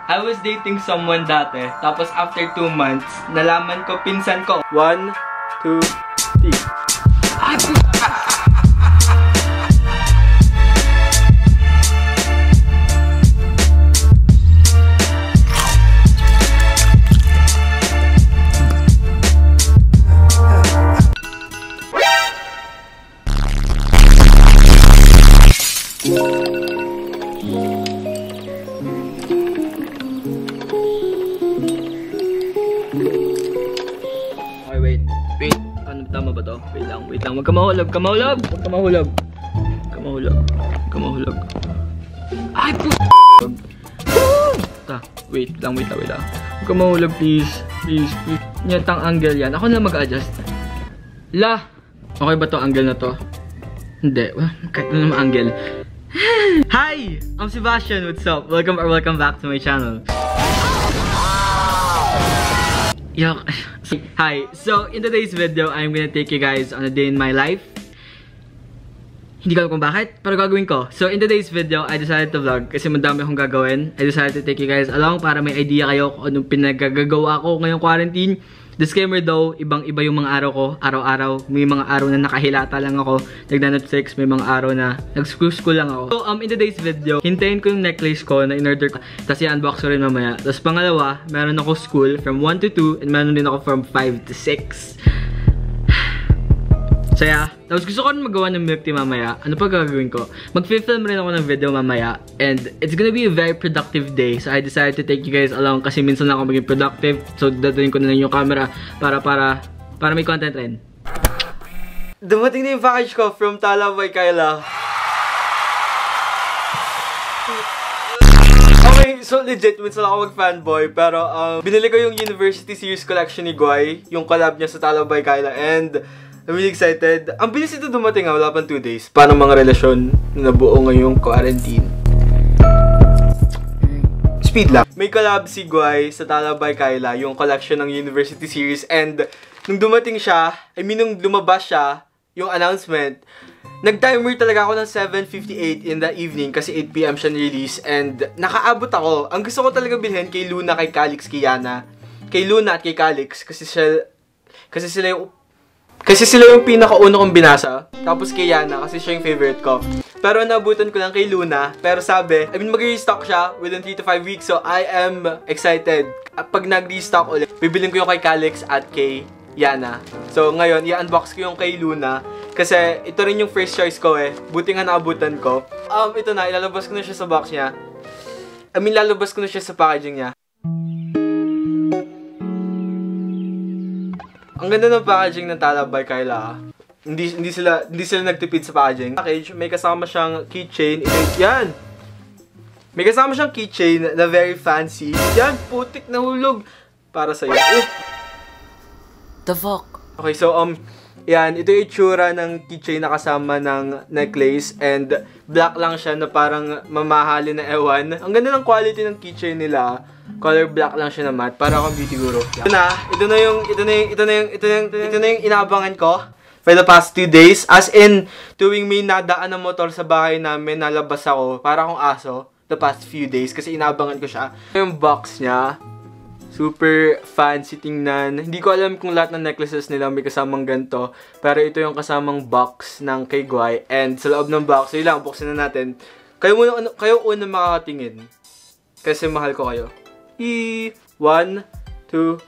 I was dating someone dati. Tapos after 2 months, nalaman ko, pinsan ko. 1, 2, 3. Okay, wait. Ano, tama ba to? Wait lang. Huwag ka mahulog. Ay, po! Wait lang. Huwag ka mahulog, please. Please. Nyatang angle yan. Ako na mag-adjust. Okay ba to angle na to? Hindi. Kahit na naman angle. Hi! I'm Sebastian. What's up? Welcome back to my channel. Hi. So, in today's video, I'm gonna take you guys on a day in my life. Hindi ko alam kung bakit, pero gagawin ko. So, in today's video, I decided to vlog kasi madami akong gagawin. I decided to take you guys along para may idea kayo kung anong pinagagawa ko ngayong quarantine. Disclaimer though, ibang-iba yung mga araw ko, araw-araw. May mga araw na nakahilata lang ako, nagna-Netflix, may mga araw na nag-school lang ako. So, in today's video, hintayin ko yung necklace ko na in-order ko. Tapos i-unbox ko rin mamaya. Tapos pangalawa, meron ako school from 1 to 2 and meron din ako from 5 to 6. So yeah, tapos gusto ko rin magawa ng milk tea mamaya. Ano pa gagawin ko? Mag-film rin ako ng video mamaya. And it's gonna be a very productive day. So I decided to take you guys along kasi minsan lang ako maging productive. So dadalhin ko na lang yung camera para may content rin. Dumating na yung package ko from Talabay Kyla. Okay, so legit, minsan ako mag-fanboy. Pero binili ko yung University Series Collection ni Guy. Yung collab niya sa Talabay Kyla. And I'm really excited. Ang bilis ito dumating wala pang 2 days. Paano mga relasyon na buo ngayong quarantine? Speed lang. May collab si Guy sa Talabay Kyla, yung collection ng University Series. And nung dumating siya, nung lumabas siya, yung announcement, nag-timer talaga ako ng 7:58 in the evening kasi 8 PM siya ni-release. And nakaabot ako. Ang gusto ko talaga bilhin kay Luna, kay Calix, kay Yana. Kay Luna at kay Calix kasi sila yung pinakauna kong binasa. Tapos kay Yana kasi siya yung favorite ko. Pero nabutan ko lang kay Luna. Pero sabi, mag-restock siya within 3 to 5 weeks. So I am excited. Pag nag-restock ulit, bibilin ko yung kay Calix at kay Yana. So ngayon, i-unbox ko yung kay Luna. Kasi ito rin yung first choice ko Buti nga naabutan ko. Ito na, ilalabas ko na siya sa box niya. Lalabas ko na siya sa packaging niya. Ang ganda ng packaging ng Talabay Kyla. Hindi sila nagtipid sa packaging. May kasama siyang keychain. Yan! May kasama siyang keychain na very fancy. Yan! Putik na hulog! Para sa'yo. The fuck? Okay, so yan. Ito yung itsura ng keychain na kasama ng necklace. And black lang siya na parang mamahalin na ewan. Ang ganda ng quality ng keychain nila. Color black lang siya na matte, para akong beauty guru. Ito na yung inaabangan ko for the past 2 days. As in, tuwing may nadaan ng motor sa bahay namin, nalabas ako, para akong aso, the past few days, kasi inaabangan ko siya. Yung box niya, super fancy tingnan. Hindi ko alam kung lahat ng necklaces nila may kasamang ganito, pero ito yung kasamang box ng kay Guy. And sa loob ng box, yun lang, buksan na natin. Kayo una makakatingin, kasi mahal ko kayo. 1, 2, 3.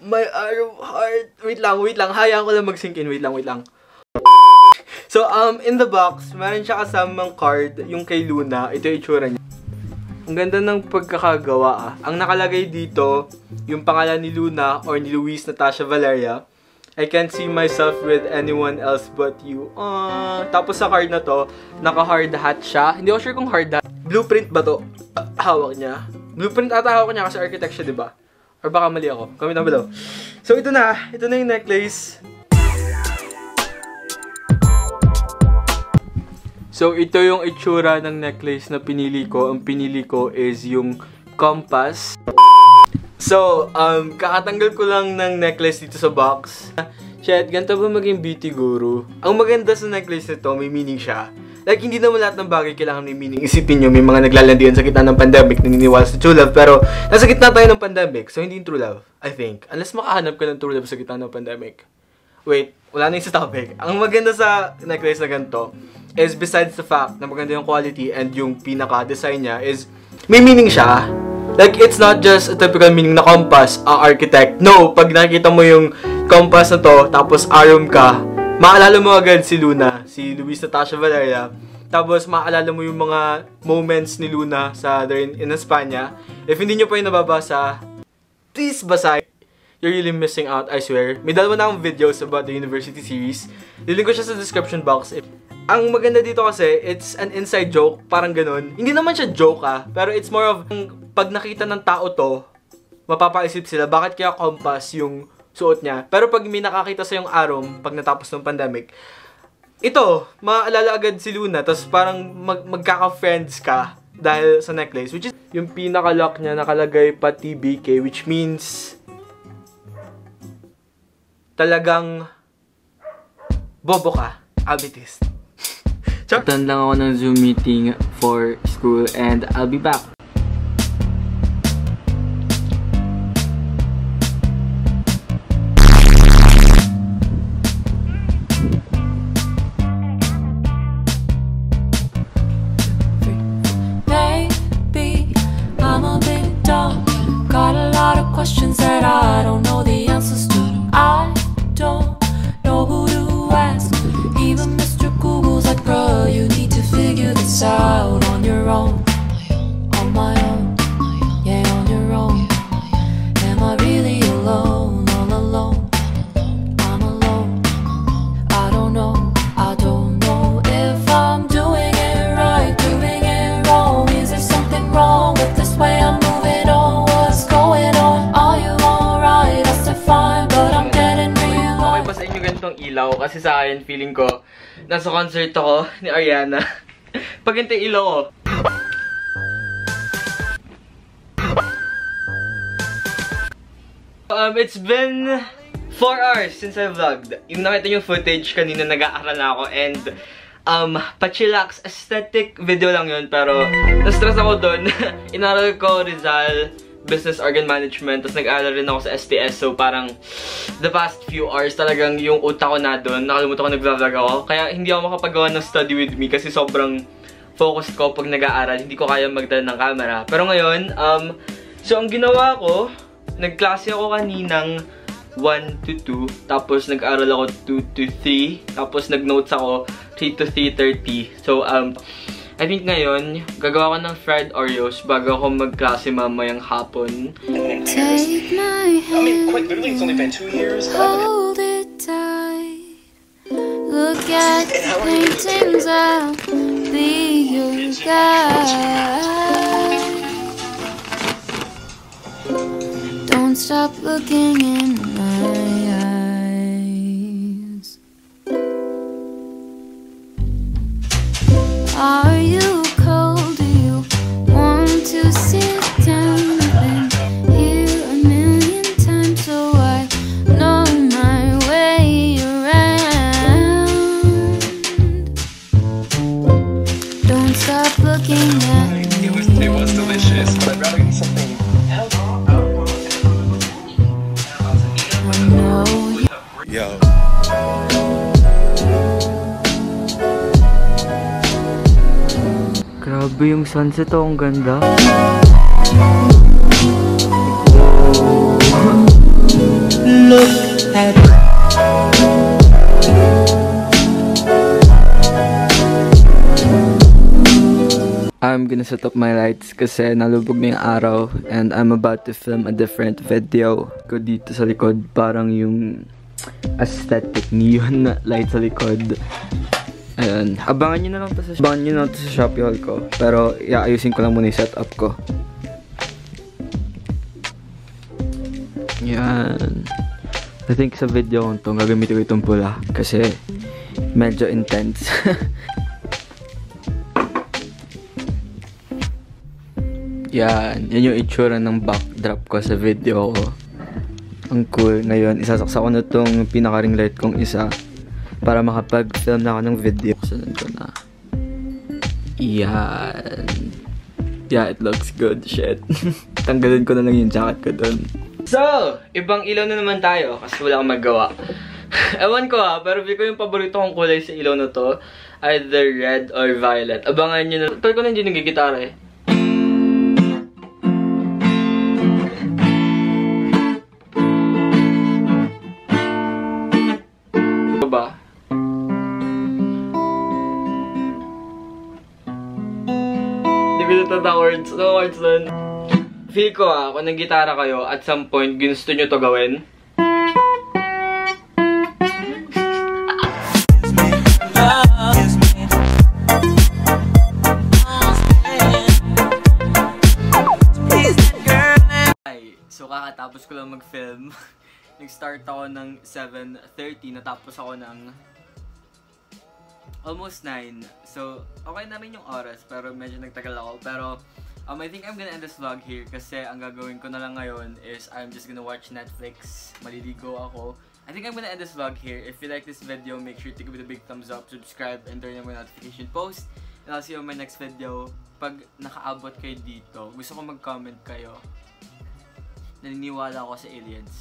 My arrow heart. Wait lang. Hayaan ko lang mag-sink in. Wait lang. So, in the box, meron siya kasamang card, yung kay Luna. Ito yung itsura niya. Ang ganda ng pagkakagawa Ang nakalagay dito, yung pangalan ni Luna or ni Luis Natasha Valeria. I can't see myself with anyone else but you. Tapos sa card na to, naka-hard hat siya. Hindi ko sure kung hard hat. Blueprint ba to? Hawak niya. Blueprint ata hawak niya kasi architect siya, diba? Or baka mali ako. Comment down below. So, ito na yung necklace. So, ito yung itsura ng necklace na pinili ko. Ang pinili ko is yung compass. So, kakatanggal ko lang ng necklace dito sa box. Shit, ganito ba maging beauty guru? Ang maganda sa necklace nito, may meaning siya. Like, hindi naman lahat ng bagay kailangan may meaning. Isipin nyo, may mga naglalandian sa gitna ng pandemic, naniniwala sa true love, pero nasa gitna tayo ng pandemic, so hindi yung true love, I think. Unless makahanap ka ng true love sa gitna ng pandemic. Wait, wala na yung sa topic. Ang maganda sa necklace na ganito is besides the fact na maganda yung quality and yung pinaka-design niya is may meaning siya. Like, it's not just a typical meaning na compass, architect. No, pag nakikita mo yung compass na to, tapos arum ka, maalala mo agad si Luna, si Luis Natasha Valeria. Tapos maalala mo yung mga moments ni Luna sa there in Espanya. If hindi nyo pa yung nababasa, please basahin. You're really missing out, I swear. May dalawa na akong videos about the university series. Lilink ko siya sa description box. Ang maganda dito kasi, it's an inside joke, parang ganun. Hindi naman siya joke pero it's more of, pag nakita ng tao to, mapapaisip sila, bakit kaya compass yung suot niya. Pero pag may nakakita sa yung arum, pag natapos ng pandemic, ito, maaalala agad si Luna, tapos parang magkaka-friends ka dahil sa necklace, which is yung pinaka-lock niya nakalagay pa TBK, which means talagang bobo ka, amethyst. Attend lang ako ng Zoom meeting for school and I'll be back. Questions that I don't know the answers to. I don't know who to ask. Even Mr. Google's like, bro, you need to figure this out on your own. On my own, yeah, on your own. Am I really alone, all alone? I'm alone. I don't know if I'm doing it right, doing it wrong. Is there something wrong with this way I'm moving on? What's going on? Ilaw kasi sa akin feeling ko nasa concert ako ni Ariana. Pag hindi ilaw ko. It's been 4 hours since I vlogged. Yung nakita yung footage kanina, nag-aaral na ako and pa-chillax aesthetic video lang yun, pero na-stress ako dun. Inaral ko Rizal Business Organ Management, tapos nag-aaral rin ako sa STS, so parang the past few hours talagang yung utak ko na doon, nakalimutan ko nag-vlog ako, kaya hindi ako makapagawa ng study with me kasi sobrang focused ko pag nag-aaral, hindi ko kaya magdala ng camera. Pero ngayon, so ang ginawa ko, nagklase ako kaninang 1 to 2, tapos nag-aaral ako 2 to 3, tapos nag-notes ako 3 to 3:30. So, I think ngayon, gagawa ko ng fried Oreos bago ako magklase mamayang hapon. Take my hand, I mean, quite literally, it's only been 2 years. hold it tight. Look at the paintings, I'll be your guide. Don't stop looking in my eyes. Are you cold? Do you want to sit down? I've been here a million times, so I know my way around. Don't stop looking at me. It was delicious, but I'd rather eat something healthy. I know you. Yo. Grabe yung sunset, ang ganda. Look at I'm gonna set up my lights kasi nalubog na yung araw and I'm about to film a different video. Ko dito sa likod, parang yung aesthetic neon light sa likod. Ayan, abangan nyo na lang to sa Shopee haul ko. Pero, ayusin ko lang muna yung setup ko. Yan. I think sa video ko ito, gagamitin ko itong pula kasi medyo intense. Yan yung itsura ng backdrop ko sa video ko. Ang cool. Ngayon, isasaksa ko na itong pinaka-ring light kong isa para makapag-film na ako ng video. Sunod ko na. Yan. Yeah, it looks good. Shit. Tanggalin ko na lang yung jacket ko dun. So, ibang ilaw na naman tayo kasi wala akong magawa. Ewan ko pero feel ko yung paborito kong kulay sa ilaw na to, either red or violet. Abangan nyo na. Pero ko na hindi nagigitara eh. Ba? Hindi ko natata words. No words nun. Feel ko kung nag-gitara kayo, at some point, gusto nyo to gawin. So kakatapos ko lang mag-film. Nag-start ako ng 7:30, natapos ako ng almost 9. So, okay na rin yung oras, pero medyo nagtagal ako. Pero, I think I'm gonna end this vlog here kasi ang gagawin ko na lang ngayon is I'm just gonna watch Netflix. Maliligo ako. I think I'm gonna end this vlog here. If you like this video, make sure to give it a big thumbs up, subscribe, and turn on my notification post. And I'll see you on my next video. Pag nakaabot kayo dito, gusto ko mag-comment kayo. Naniniwala ako sa aliens.